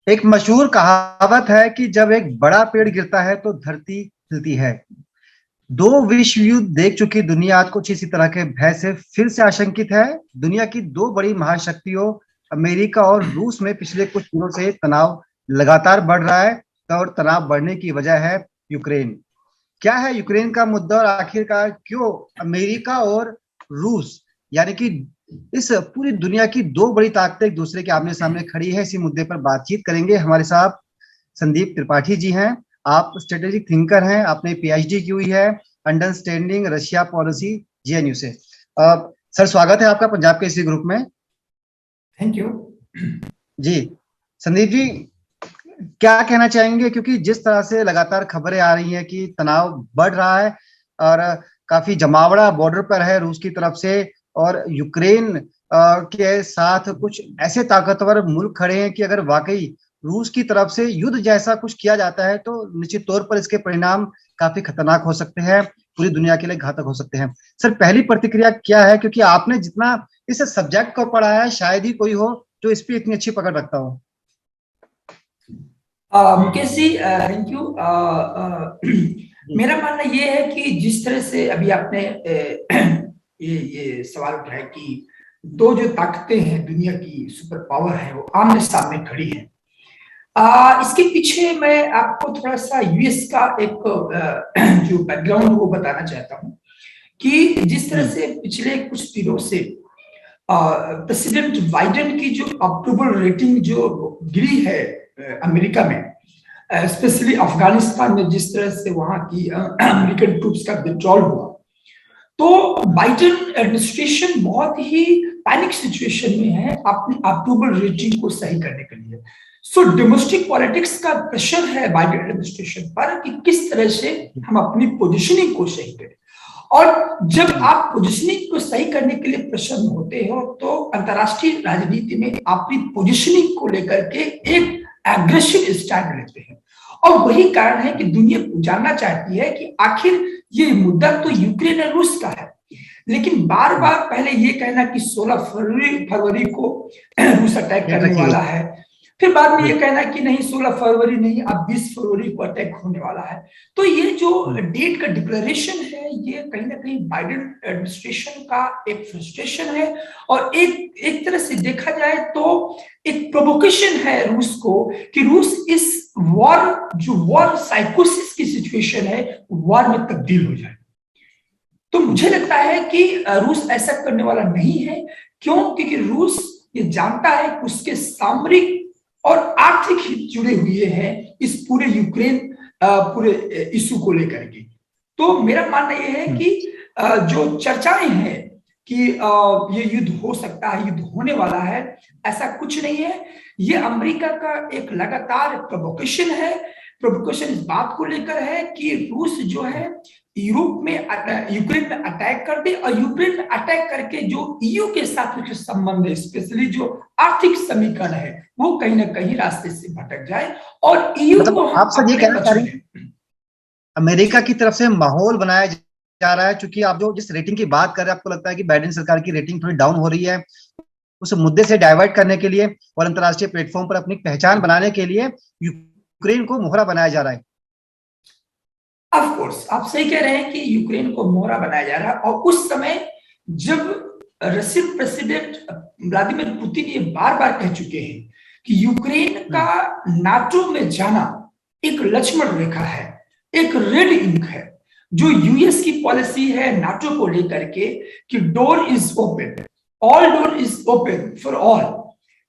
एक मशहूर कहावत है कि जब एक बड़ा पेड़ गिरता है तो धरती हिलती है। दो विश्व युद्ध देख चुकी दुनिया आज कुछ इसी तरह के भय से फिर से आशंकित है। दुनिया की दो बड़ी महाशक्तियों अमेरिका और रूस में पिछले कुछ दिनों से तनाव लगातार बढ़ रहा है। और तनाव बढ़ने की वजह है यूक्रेन। क्या है यूक्रेन का मुद्दा और आखिरकार क्यों अमेरिका और रूस यानी कि इस पूरी दुनिया की दो बड़ी ताकतें एक दूसरे के आमने सामने खड़ी है। इसी मुद्दे पर बातचीत करेंगे। हमारे साथ संदीप त्रिपाठी जी हैं। आप स्ट्रेटेजिक थिंकर हैं, आपने पीएचडी की हुई है अंडरस्टैंडिंग रशिया पॉलिसी जेएनयू से। सर स्वागत है आपका पंजाब के इसी ग्रुप में। थैंक यू जी संदीप जी, क्या कहना चाहेंगे, क्योंकि जिस तरह से लगातार खबरें आ रही हैं कि तनाव बढ़ रहा है और काफी जमावड़ा बॉर्डर पर है रूस की तरफ से, और यूक्रेन के साथ कुछ ऐसे ताकतवर मुल्क खड़े हैं कि अगर वाकई रूस की तरफ से युद्ध जैसा कुछ किया जाता है तो निश्चित तौर पर इसके परिणाम काफी खतरनाक हो सकते हैं, पूरी दुनिया के लिए घातक हो सकते हैं। सर पहली प्रतिक्रिया क्या है, क्योंकि आपने जितना इस सब्जेक्ट को पढ़ा है शायद ही कोई हो जो इस पे इतनी अच्छी पकड़ रखता हो। Mukesh ji, thank you. मेरा मानना ये है कि जिस तरह से अभी आपने ये सवाल उठाया कि दो जो ताकतें हैं दुनिया की सुपर पावर है वो आमने सामने खड़ी हैं। इसके पीछे मैं आपको थोड़ा सा यूएस का एक जो बैकग्राउंड वो बताना चाहता हूँ कि जिस तरह से पिछले कुछ दिनों से प्रेसिडेंट बाइडेन की जो अप्रूवल रेटिंग जो गिरी है अमेरिका में, स्पेशली अफगानिस्तान में जिस तरह से वहां की अमेरिकन ट्रूप्स का विड्रॉल हुआ, तो बाइडेन एडमिनिस्ट्रेशन बहुत ही पैनिक सिचुएशन में है अपनी अप्रूवल रेटिंग को सही करने के लिए। सो डोमेस्टिक पॉलिटिक्स का प्रेशर है बाइडेन एडमिनिस्ट्रेशन पर कि किस तरह से हम अपनी पोजीशनिंग को सही करें। और जब आप पोजीशनिंग को सही करने के लिए प्रसन्न होते हो तो अंतरराष्ट्रीय राजनीति में अपनी पोजीशनिंग को लेकर के एक एग्रेसिव स्टैंड लेते हैं। और वही कारण है कि दुनिया जानना चाहती है कि आखिर ये मुद्दा तो यूक्रेन और रूस का है, लेकिन बार बार पहले ये कहना कि 16 फरवरी को रूस अटैक करने वाला है, फिर बाद में ये कहना कि नहीं 16 फरवरी नहीं अब 20 फरवरी को अटैक होने वाला है। तो ये जो डेट का डिक्लेरेशन है ये कहीं ना कहीं बाइडेन एडमिनिस्ट्रेशन का एक फ्रस्ट्रेशन है और एक तरह से देखा जाए तो एक प्रोवोकेशन है रूस को कि रूस इस वॉर साइकोसिस की सिचुएशन है वॉर में तब्दील हो जाए। तो मुझे लगता है कि रूस ऐसा करने वाला नहीं है। क्यों? क्योंकि रूस ये जानता है कि उसके सामरिक और आर्थिक हित जुड़े हुए हैं इस पूरे यूक्रेन पूरे इशू को लेकर के। तो मेरा मानना यह है कि जो चर्चाएं हैं कि ये युद्ध हो सकता है, युद्ध होने वाला है, ऐसा कुछ नहीं है। ये अमेरिका का एक लगातार प्रोवोकेशन है। प्रोवोकेशन इस बात को लेकर है कि रूस जो है यूरोप में यूक्रेन में अटैक कर दे और यूक्रेन में अटैक करके जो ईयू के साथ कुछ संबंध है, स्पेशली जो आर्थिक समीकरण है, वो कहीं ना कहीं रास्ते से भटक जाए और ईयू को आप सब ये कहना चाह रहे हैं अमेरिका की तरफ से माहौल बनाया जा रहा है। चूंकि आप जो जिस रेटिंग की बात कर रहे हैं, आपको लगता है कि बाइडेन सरकार की रेटिंग थोड़ी डाउन हो रही है, उस मुद्दे से डाइवर्ट करने के लिए और अंतरराष्ट्रीय प्लेटफॉर्म पर अपनी पहचान बनाने के लिए यूक्रेन को मोहरा बनाया जा रहा है। ऑफ कोर्स आप सही कह रहे हैं कि यूक्रेन को मोहरा बनाया जा रहा है। और उस समय जब रशियन प्रेसिडेंट व्लादिमीर पुतिन ये बार बार कह चुके हैं कि यूक्रेन का नाटो में जाना एक लक्ष्मण रेखा है, एक रेड इंक है। जो यूएस की पॉलिसी है नाटो को लेकर के कि door is open, all door is open for all.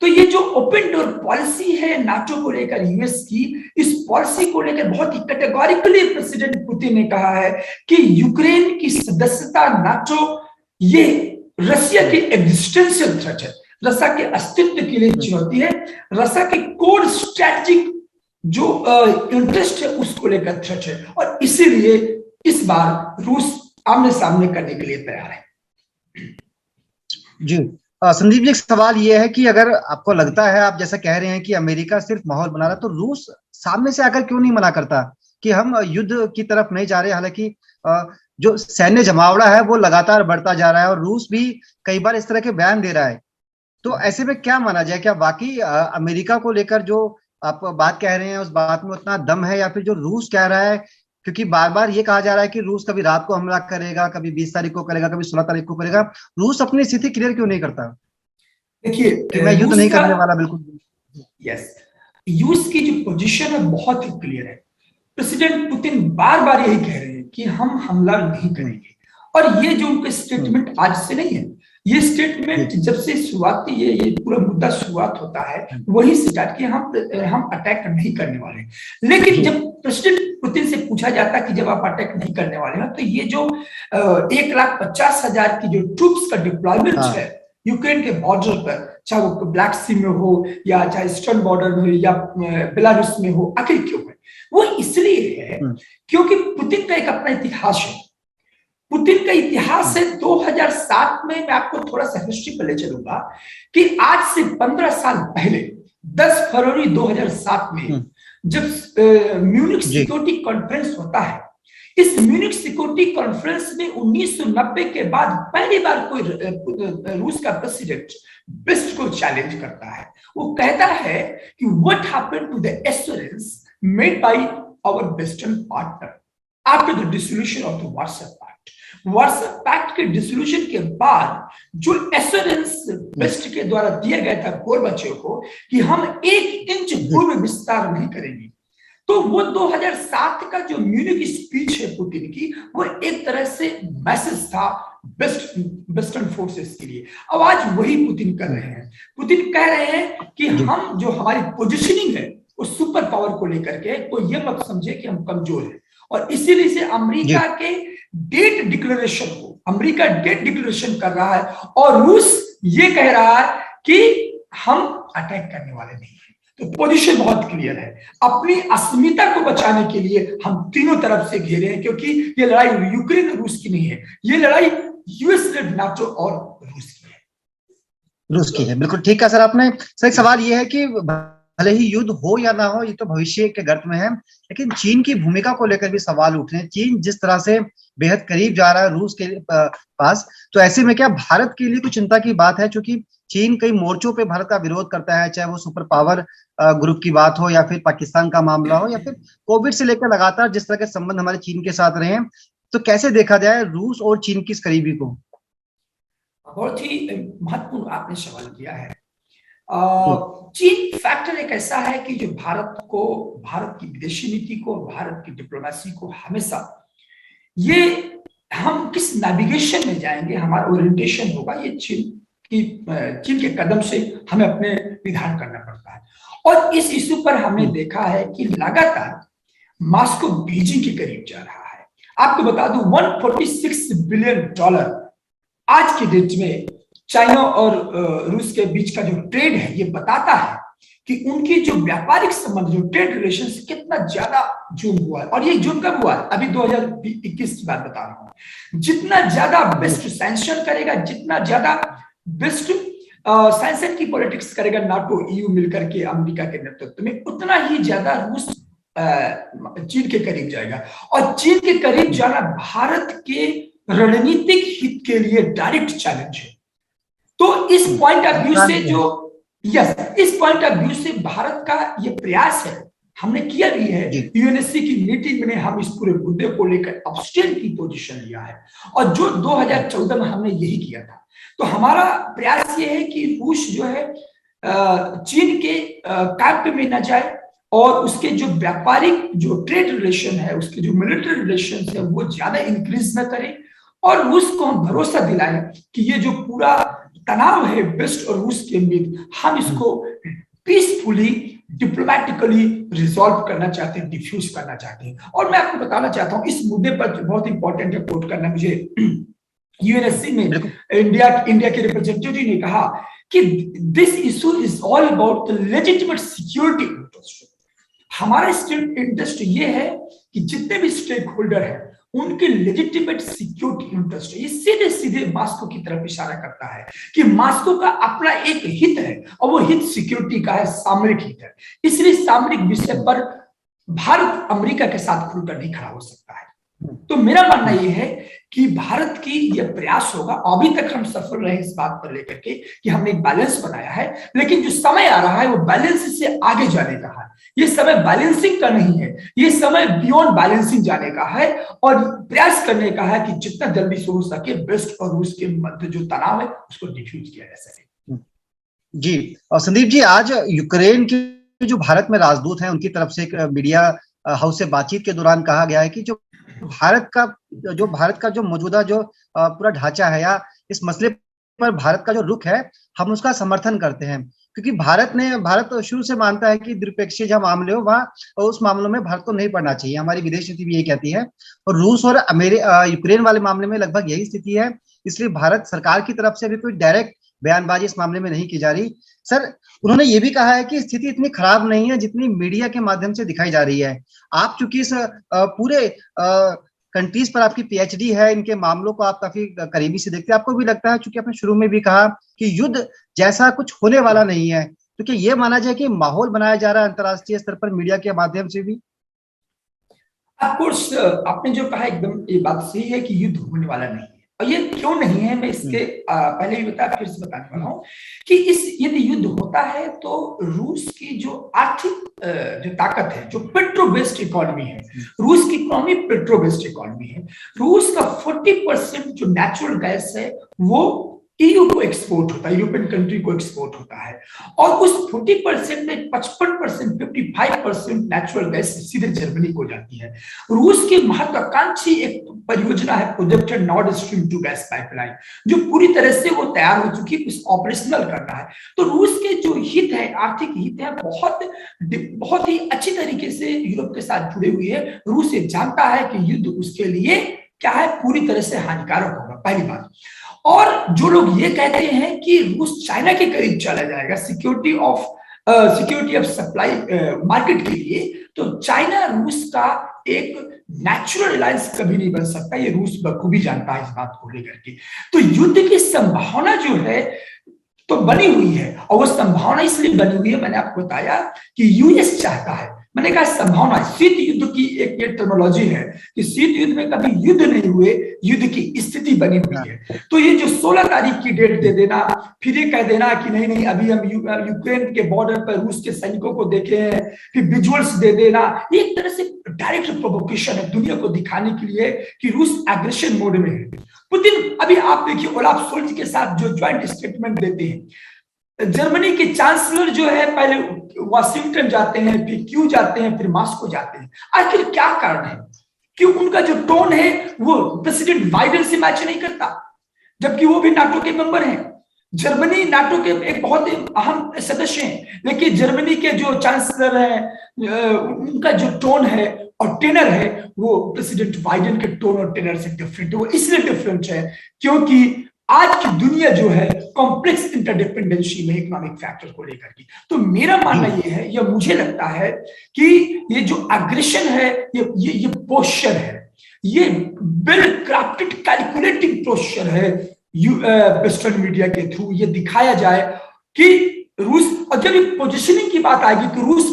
तो ये जो ओपन डोर पॉलिसी है नाटो को लेकर यूएस की, इस पॉलिसी को लेकर बहुत ही कैटेगोरिकली प्रेसिडेंट पुतिन ने कहा है कि यूक्रेन की सदस्यता नाटो ये रशिया की एग्जिस्टेंशियल थ्रेट है, रशिया के अस्तित्व के लिए चुनौती है, रशिया के कोर स्ट्रेटेजिक जो इंटरेस्ट है उसको लेकर थ्रेट है। और इसीलिए इस बार रूस आमने सामने करने के लिए तैयार है। जी संदीप जी, एक सवाल ये है कि अगर आपको लगता है, आप जैसा कह रहे हैं कि अमेरिका सिर्फ माहौल बना रहा है, तो रूस सामने से आकर क्यों नहीं मना करता कि हम युद्ध की तरफ नहीं जा रहे? हालांकि जो सैन्य जमावड़ा है वो लगातार बढ़ता जा रहा है और रूस भी कई बार इस तरह के बयान दे रहा है। तो ऐसे में क्या माना जाए, क्या वाकई अमेरिका को लेकर जो आप बात कह रहे हैं उस बात में उतना दम है, या फिर जो रूस कह रहा है? क्योंकि बार बार ये कहा जा रहा है कि रूस कभी रात को हमला करेगा, कभी 20 तारीख को करेगा, कभी 16 तारीख को करेगा। रूस अपनी स्थिति क्लियर क्यों नहीं करता कि देखिए मैं युद्ध रूस नहीं का, करने वाला? बिल्कुल। यस, रूस की जो पोजीशन है बहुत ही क्लियर है। प्रेसिडेंट पुतिन बार बार यही कह रहे हैं कि हम हमला नहीं करेंगे, और ये जो उनका स्टेटमेंट आज से नहीं है, ये स्टेटमेंट जी। जब से शुरुआती ये पूरा मुद्दा शुरुआत होता है वही स्टार्ट किया, हम अटैक नहीं करने वाले। लेकिन जी। जब प्रेसिडेंट पुतिन से पूछा जाता है कि जब आप अटैक नहीं करने वाले हैं, तो ये जो 1,50,000 की जो ट्रूप्स का डिप्लॉयमेंट हाँ। है यूक्रेन के बॉर्डर पर, चाहे वो ब्लैक सी में हो या चाहे ईस्टर्न बॉर्डर में हो या बेलारूस में हो, आखिर क्यों है? वो इसलिए है क्योंकि पुतिन का एक अपना इतिहास है। पुतिन का इतिहास है 2007 में, मैं आपको थोड़ा सा हिस्ट्री पर ले चलूंगा कि आज से 15 साल पहले 10 फरवरी 2007 में जब म्यूनिख सिक्योरिटी कॉन्फ्रेंस होता है, इस म्यूनिख सिक्योरिटी कॉन्फ्रेंस में 1990 के बाद पहली बार कोई रूस का प्रेसिडेंट वेस्ट को चैलेंज करता है। वो कहता है कि what happened to the assurance made by our western partner after the dissolution of the Warsaw Pact. Warsaw Pact के डिसोल्यूशन के बाद जो एश्योरेंस वेस्ट के द्वारा दिया गया था गोरबाचेव को कि हम 1 इंच पूर्व विस्तार नहीं करेंगे, तो वो 2007 का जो म्यूनिख स्पीच है पुतिन की, वो एक तरह से मैसेज था वेस्टर्न फोर्सेस के लिए। अब आज वही पुतिन कर रहे हैं। पुतिन कह रहे हैं कि हम जो हमारी पोजीशनिंग है वो सुपर पावर को लेकर के, कोई ये मत समझे कि हम कमजोर हैं, और इसीलिए से अमेरिका के डेट डिक्लेरेशन को, अमेरिका डेट डिक्लेरेशन कर रहा है और रूस ये कह रहा है कि हम अटैक करने वाले नहीं हैं। तो पोजीशन बहुत क्लियर है। अपनी अस्मिता को बचाने के लिए हम तीनों तरफ से घेरे हैं, क्योंकि ये लड़ाई यूक्रेन और रूस की नहीं है, ये लड़ाई यूएस, नाटो और रूस की है। रूस की है, बिल्कुल ठीक है सर आपने। सर एक सवाल ये है कि भले ही युद्ध हो या ना हो, ये तो भविष्य के गर्त में है, लेकिन चीन की भूमिका को लेकर भी सवाल उठ रहे हैं। चीन जिस तरह से बेहद करीब जा रहा है रूस के पास, तो ऐसे में क्या भारत के लिए कुछ चिंता की बात है? क्योंकि चीन कई मोर्चों पे भारत का विरोध करता है, चाहे वो सुपर पावर ग्रुप की बात हो, या फिर पाकिस्तान का मामला हो, या फिर कोविड से लेकर लगातार जिस तरह के संबंध हमारे चीन के साथ रहे हैं। तो कैसे देखा जाए रूस और चीन की इस करीबी को? बहुत ही महत्वपूर्ण आपने सवाल किया है। चीन फैक्टर एक ऐसा है कि जो भारत की विदेशी नीति को, भारत की डिप्लोमेसी को हमेशा, ये हम किस नेविगेशन में जाएंगे, हमारा ओरिएंटेशन होगा, ये चीन के कदम से हमें अपने निर्धारण करना पड़ता है। और इस इश्यू पर हमने देखा है कि लगातार मॉस्को बीजिंग के करीब जा रहा है। आपको बता दूं, $146 बिलियन आज की डेट में चाइना और रूस के बीच का जो ट्रेड है, ये बताता है कि उनकी जो व्यापारिक संबंध, जो ट्रेड रिलेशन कितना ज्यादा जूम हुआ है। और ये जूम कब हुआ है? अभी 2021 की बात बता रहा हूं। जितना ज्यादा वेस्ट सैंक्शन करेगा, जितना ज्यादा वेस्ट सैंक्शन की पॉलिटिक्स करेगा नाटो ईयू मिलकर के अमेरिका के नेतृत्व में, उतना ही ज्यादा रूस चीन के करीब जाएगा। और चीन के करीब जाना भारत के रणनीतिक हित के लिए डायरेक्ट चैलेंज है। तो इस पॉइंट ऑफ व्यू से इस पॉइंट ऑफ व्यू से भारत का ये प्रयास है, हमने किया भी है। यूएनएससी की मीटिंग में हम इस पूरे मुद्दे को लेकर अब्सटेन की पोजीशन लिया है, और जो 2014 में हमने यही किया था। तो हमारा प्रयास ये है कि रूस जो है चीन के कैंप में न जाए, और उसके जो व्यापारिक जो ट्रेड रिलेशन है, उसके जो मिलिट्री रिलेशन है, वो ज्यादा इंक्रीज न करे, और रूस को हम भरोसा दिलाएं कि ये जो पूरा तनाव है वेस्ट और रूस के बीच, हम इसको पीसफुली डिप्लोमेटिकली रिजॉल्व करना चाहते हैं, डिफ्यूज करना चाहते हैं। और मैं आपको बताना चाहता हूं, इस मुद्दे पर बहुत इंपॉर्टेंट है कोट करना मुझे, यूएनएससी में इंडिया के रिप्रेजेंटेटिव ने कहा कि this issue is all about the legitimate security interest. हमारा स्टेट इंटरेस्ट ये है कि जितने भी स्टेक होल्डर हैं उनके लेजिटिमेट सिक्योरिटी इंटरेस्ट है। ये सीधे सीधे मॉस्को की तरफ इशारा करता है कि मॉस्को का अपना एक हित है, और वो हित सिक्योरिटी का है, सामरिक हित है। इसलिए सामरिक विषय पर भारत अमेरिका के साथ खुलकर नहीं खड़ा हो सकता है। तो मेरा मानना यह है कि भारत की यह प्रयास होगा, अभी तक हम सफल रहे इस बात पर लेकर के कि हमने एक बैलेंस बनाया है, लेकिन जो समय आ रहा है वो बैलेंस से आगे जाने का है। ये समय बैलेंसिंग का नहीं है, ये समय बियॉन्ड बैलेंसिंग जाने का है और प्रयास करने का है कि जितना जल्दी से हो सके वेस्ट और रूस के मध्य जो तनाव है उसको डिफ्यूज किया जा सके। जी, और संदीप जी, आज यूक्रेन के जो भारत में राजदूत हैं उनकी तरफ से एक मीडिया हाउस से बातचीत के दौरान कहा गया है कि भारत का जो मौजूदा जो पूरा ढांचा है या इस मसले पर भारत का जो रुख है, हम उसका समर्थन करते हैं, क्योंकि भारत शुरू से मानता है कि द्विपक्षीय जहाँ मामले हो वहाँ उस मामलों में भारत को नहीं पड़ना चाहिए। हमारी विदेश नीति भी यही कहती है, और रूस और यूक्रेन वाले मामले में लगभग यही स्थिति है। इसलिए भारत सरकार की तरफ से भी कोई डायरेक्ट बयानबाजी इस मामले में नहीं की जा रही। सर, उन्होंने ये भी कहा है कि स्थिति इतनी खराब नहीं है जितनी मीडिया के माध्यम से दिखाई जा रही है। आप चूंकि इस पूरे कंट्रीज पर आपकी पीएचडी है, इनके मामलों को आप काफी करीबी से देखते हैं, आपको भी लगता है, चूंकि आपने शुरू में भी कहा कि युद्ध जैसा कुछ होने वाला नहीं है, तो क्या ये माना जाए कि माहौल बनाया जा रहा है अंतर्राष्ट्रीय स्तर पर मीडिया के माध्यम से भी? ऑफ कोर्स, आपने जो कहा एकदम ये बात सही है कि युद्ध होने वाला नहीं है। और ये क्यों नहीं है, मैं इसके पहले भी बताया, फिर से बताने वाला हूं कि यदि युद्ध होता है तो रूस की जो आर्थिक जो ताकत है, जो पेट्रो बेस्ड इकोनॉमी है, रूस की इकोनॉमी पेट्रो बेस्ड इकोनॉमी है। रूस का 40% जो नेचुरल गैस है वो ईयू को एक्सपोर्ट होता है, यूरोपियन कंट्री को एक्सपोर्ट होता है, और उस 40% में 55%, 55% नेचुरल गैस सीधे जर्मनी को जाती है। रूस की महत्वाकांक्षी एक परियोजना है projected Nord stream 2 gas pipeline, जो पूरी तरह से वो तैयार हो चुकी है, उस ऑपरेशनल करना है। तो रूस के जो हित है, आर्थिक हित है, बहुत ही अच्छी तरीके से यूरोप के साथ जुड़े हुए है। रूस ये जानता है कि युद्ध उसके लिए क्या है, पूरी तरह से हानिकारक होगा, पहली बात। और जो लोग ये कहते हैं कि रूस चाइना के करीब चला जाएगा सिक्योरिटी ऑफ सप्लाई मार्केट के लिए, तो चाइना रूस का एक नेचुरल अलायंस कभी नहीं बन सकता, ये रूस बखूबी जानता है इस बात को लेकर के। तो युद्ध की संभावना जो है तो बनी हुई है, और वो संभावना इसलिए बनी हुई है, मैंने आपको बताया कि यूएस चाहता है। मैंने कहा संभावना, शीत युद्ध की एक ये टर्मिनोलॉजी है कि शीत युद्ध में कभी युद्ध नहीं हुए, युद्ध की स्थिति बनी हुई है। तो ये जो 16 तारीख की डेट दे देना, फिर ये कह देना कि नहीं नहीं अभी हम यूक्रेन के बॉर्डर पर रूस के सैनिकों को देखे हैं, फिर विजुअल्स दे देना, ये एक तरह से डायरेक्ट प्रोवोकेशन है दुनिया को दिखाने के लिए कि रूस एग्रेशन मोड में है। पुतिन, अभी आप देखिए ओलाफ शोल्ज के साथ जो ज्वाइंट स्टेटमेंट देते हैं, जर्मनी के चांसलर जो है पहले वाशिंगटन जाते हैं, फिर क्यों जाते हैं, फिर मॉस्को जाते हैं, आखिर क्या कारण है? क्यों उनका जो टोन है वो प्रेसिडेंट बाइडेन से मैच नहीं करता, जबकि वो भी नाटो के मेंबर हैं। जर्मनी नाटो के एक बहुत ही अहम सदस्य हैं, लेकिन जर्मनी के जो चांसलर हैं उनका जो टोन है और टेनर है वो प्रेसिडेंट बाइडेन के टोन और टेनर से डिफरेंट है। वो इसलिए डिफरेंट है क्योंकि आज की दुनिया जो है कॉम्प्लेक्स इंटरडिपेंडेंसी में इकोनॉमिक फैक्टर को लेकर की। तो मेरा मानना ये है, या मुझे लगता है कि ये जो एग्रेशन है, ये पोस्चर है, ये वेल क्राफ्टेड कैलकुलेटिंग पोस्चर है वेस्टर्न मीडिया के थ्रू ये दिखाया जाए कि रूस, और जब पोजिशनिंग की बात आएगी तो रूस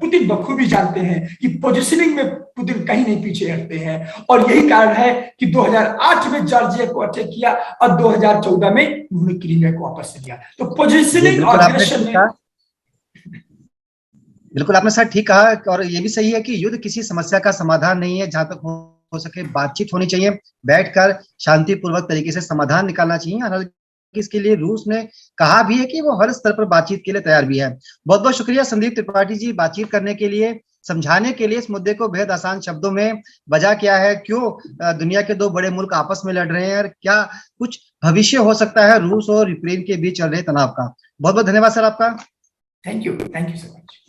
पुतिन बखूबी जानते हैं कि पोजिशनिंग में पुतिन कहीं नहीं पीछे हटते हैं, और यही कारण है कि 2008 में जॉर्जिया को अटैक किया और 2014 में उन्होंने क्रीमिया को वापस लिया। तो पोजिशनिंग और एग्रेशन में बिल्कुल आपने सर ठीक कहा, और ये भी सही है कि युद्ध किसी समस्या का समाधान नहीं है। जहां तक हो सके बातचीत होनी चाहिए, बैठकर शांतिपूर्वक तरीके से समाधान निकालना चाहिए। इसके लिए रूस ने कहा भी है कि वो हर स्तर पर बातचीत के लिए तैयार भी है। बहुत बहुत शुक्रिया संदीप त्रिपाठी जी, बातचीत करने के लिए, समझाने के लिए इस मुद्दे को बेहद आसान शब्दों में वजह क्या है, क्यों दुनिया के दो बड़े मुल्क आपस में लड़ रहे हैं, और क्या कुछ भविष्य हो सकता है रूस और यूक्रेन के बीच चल रहे तनाव का। बहुत बहुत धन्यवाद सर आपका। Thank you so much.